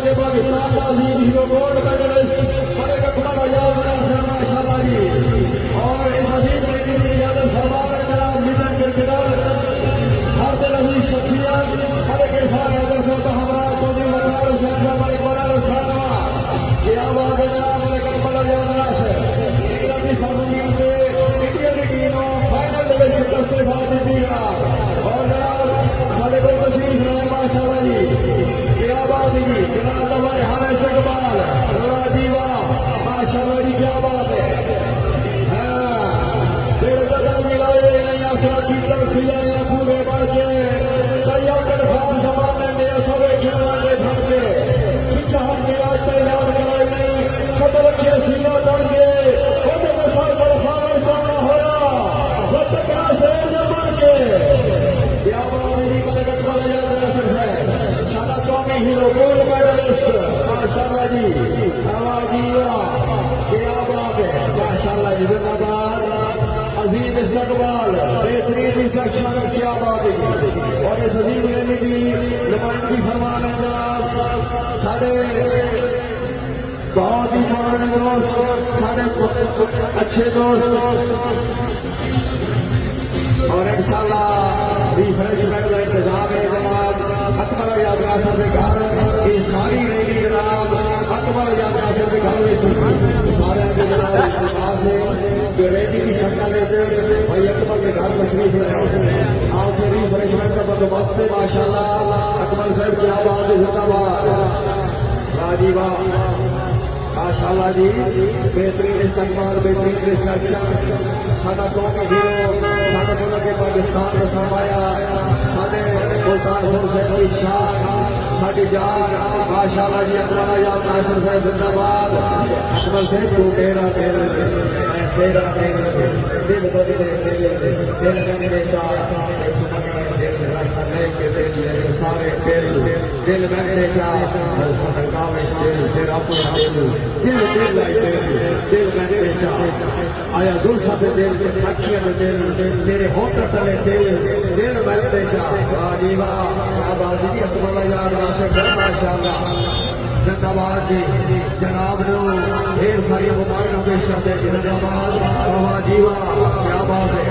کے پاکستان کا عظیم hero gold medalist ملک اکبر ایاز ناصر ماشاءاللہ جی، اور اس عظیم ریلی کی قیادت فرما رہے جناب لیجنڈ کرکٹر ہر دل عزیز شخصیت ملک عرفان حیدر صاحب ہمارا چودھری وقار حسین صاحب ملک بلال حسین کیا بات ہے جناب ملک اکبر ایاز ناصر انگلینڈ کی سرزمین پہ انڈیا کی ٹیم فائنل میں شکست پا دیتی ہے اور جناب ساڑھے کو تشریف رہے ماشاءاللہ جی، کیا بات ہے جی، جناب ہمارے حامد اقبال راجیوا ماشاءاللہ جی، کیا بات ہے میرے دادا ملائے نہیں آسرا کی ترسیہ یا پورے بڑھ کے کئیوں کے خان زمانے میں سبے کھیلانے بھر کے چاہت کے آج تیار کرائے نہیں سب رکھے سینہ بڑھ کے ہوتے میں سر پر خانر چاہنا ہویا رب کا سیر جمع کے کیا بات ہے جی، ملک اکبر ایاز ناصر ہے شادہ قومی ہیرو گولڈ میڈلسٹ ماشاءاللہ جی، آوازیوا کیا بات ہے ماشاءاللہ جی، زندہ باد عظیم استقبال بہترین ریسیپشن کیا بات ہے اور اس عظیم ریلی کی نمائندگی فرما رہے جناب سارے بہت ہی پرانے دوست سارے اچھے دوست اور انشاءاللہ ریفریشمنٹ کا انتظام ہے جناب اکبر ایاز ناصر کے گھر یہ ساری ریلی جناب اکبر ایاز ناصر کے گھر میں سارے جناب سے ریلی کی شکل لیتے بھائی اکبر کے گھر تشریف لائے آپ سے ریفریشمنٹ کا بندوبست ہے ماشاءاللہ اکبر صاحب کیا بات ہے زندہ باد راجیوا ماشاءاللہ جی، بہترین استقبال بہترین ریسیپشن سادہ قومی ہیرو سادہ ملک پاکستان کا سرمایہ سادے ملتان حسین کی شان ساری جان ماشاءاللہ جی، اکبر ایاز ناصر صاحب زندہ باد اکبر صاحب کو تیرا تیرا تیرا دل دل میں چاہ سارے دل میں چاہ تیرا اپنا دل دل میں چاہ آیا زلفت دل اکھیاں دل تیرے ہوٹل تلے دل میں چاہ راجیوا آبادی کی اکبر ایاز ناصر ماشاءاللہ زندہ باد جی، جناب نو ڈھیر ساری مبارک پیش کرتے زندہ باد راجیوا کیا بات ہے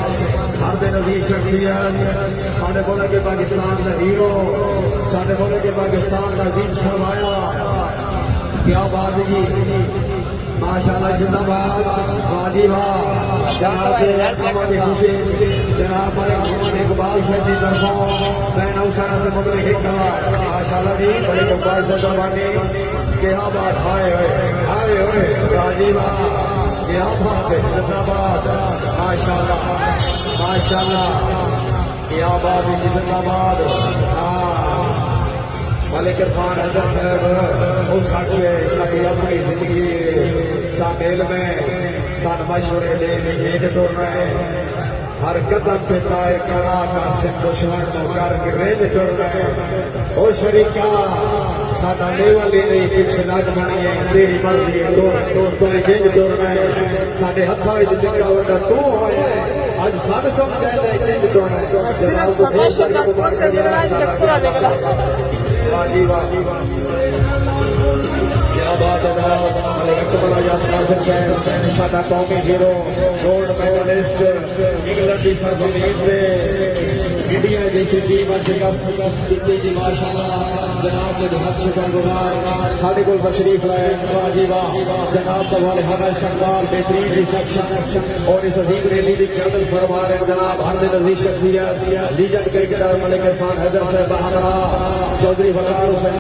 ہر دن عزیز شخصیت سارے بولے کہ پاکستان کا ہیرو سارے بولے کہ پاکستان کا عظیم سرمایہ کیا بات جی ماشاءاللہ زندہ باد راجیوا جناب ہماری خوشی جناب محمد اقبال صاحب کی طرفوں میں نوشہرہ سے مبارک ماشاءاللہ جی ملک اقبال سے زبانی کیا بات ہائے ہوئے راجیوا کیا بات ہے زندہ باد ماشاءاللہ کیا بات ہے زندہ باد ملک عرفان حیدر صاحب ہو سکی اپنی زندگی سامیل میں سن مشورے لے نیچے ٹور رہے ہر قدم پہ تائے کڑا کر سے دشمن کو کر کے رینج ٹور رہے او شریکا ساڈا لیول ہی نہیں پیچھے نگ بنی ہے تیری مرضی تو جنج ٹور رہے ساڈے ہتھاں وچ جنگا وڈا تو ہویا اج سن سمجھ آئے جنج ٹور رہے صرف سمیشن کا کوئی لڑائی تک پورا نکلا راجیوا کیا بات ہے جناب ملک اکبر ایاز ناصر صاحب سادہ قومی ہیرو گولڈ میڈلسٹ انگلینڈ کی سرزمین پہ انڈیا جیسی ٹیم شکست دیتی جی ماشاءاللہ جناب کے بہت شکر گزار سارے کو تشریف لائے راجیوا جناب کا والے ہر استقبال بہترین ریسیپشن اور اس عظیم ریلی کی قیادت فرما رہے جناب ہر دن عزیز شخصیت لیجنڈ کرکٹر ملک عرفان حیدر صاحب ہمارا چودھری وقار حسین